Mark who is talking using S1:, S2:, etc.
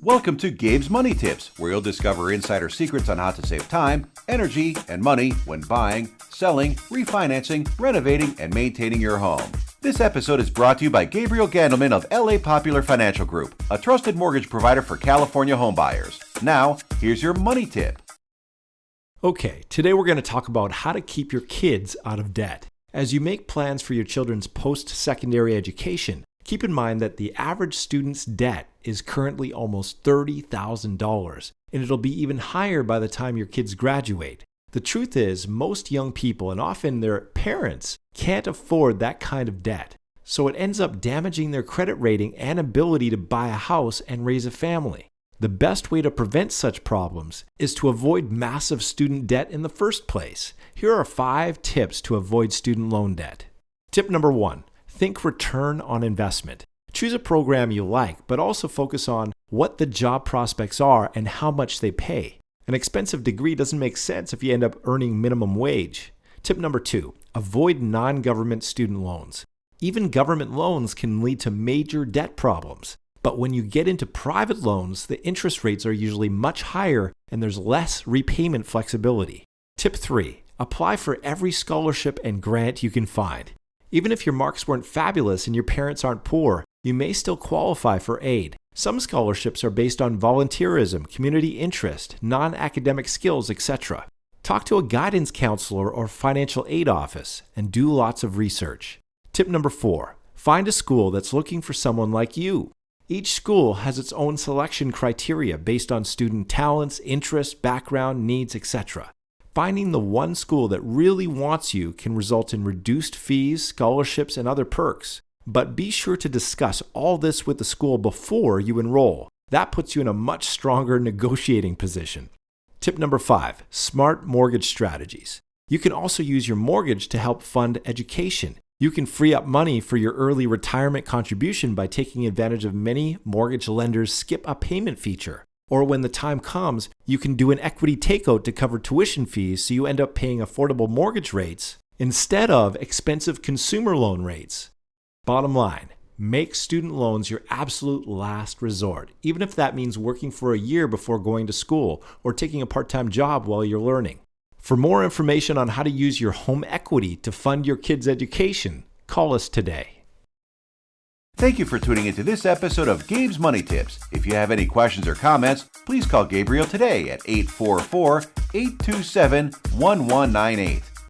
S1: Welcome to Gabe's Money Tips, where you'll discover insider secrets on how to save time, energy, and money when buying, selling, refinancing, renovating, and maintaining your home. This episode is brought to you by Gabriel Gandelman of LA Popular Financial Group, a trusted mortgage provider for California homebuyers. Now, here's your money tip.
S2: Okay, today we're going to talk about how to keep your kids out of debt. As you make plans for your children's post-secondary education, keep in mind that the average student's debt is currently almost $30,000, and it'll be even higher by the time your kids graduate. The truth is, most young people, and often their parents, can't afford that kind of debt. So it ends up damaging their credit rating and ability to buy a house and raise a family. The best way to prevent such problems is to avoid massive student debt in the first place. Here are 5 tips to avoid student loan debt. Tip number 1. Think return on investment. Choose a program you like, but also focus on what the job prospects are and how much they pay. An expensive degree doesn't make sense if you end up earning minimum wage. Tip number 2. Avoid non-government student loans. Even government loans can lead to major debt problems. But when you get into private loans, the interest rates are usually much higher and there's less repayment flexibility. Tip 3. Apply for every scholarship and grant you can find. Even if your marks weren't fabulous and your parents aren't poor, you may still qualify for aid. Some scholarships are based on volunteerism, community interest, non-academic skills, etc. Talk to a guidance counselor or financial aid office and do lots of research. Tip number 4. Find a school that's looking for someone like you. Each school has its own selection criteria based on student talents, interests, background, needs, etc. Finding the one school that really wants you can result in reduced fees, scholarships, and other perks. But be sure to discuss all this with the school before you enroll. That puts you in a much stronger negotiating position. Tip number 5. Smart mortgage strategies. You can also use your mortgage to help fund education. You can free up money for your early retirement contribution by taking advantage of many mortgage lenders' skip a payment feature. Or when the time comes, you can do an equity takeout to cover tuition fees so you end up paying affordable mortgage rates instead of expensive consumer loan rates. Bottom line, make student loans your absolute last resort, even if that means working for a year before going to school or taking a part-time job while you're learning. For more information on how to use your home equity to fund your kids' education, call us today.
S1: Thank you for tuning into this episode of Gabe's Money Tips. If you have any questions or comments, please call Gabriel today at 844-827-1198.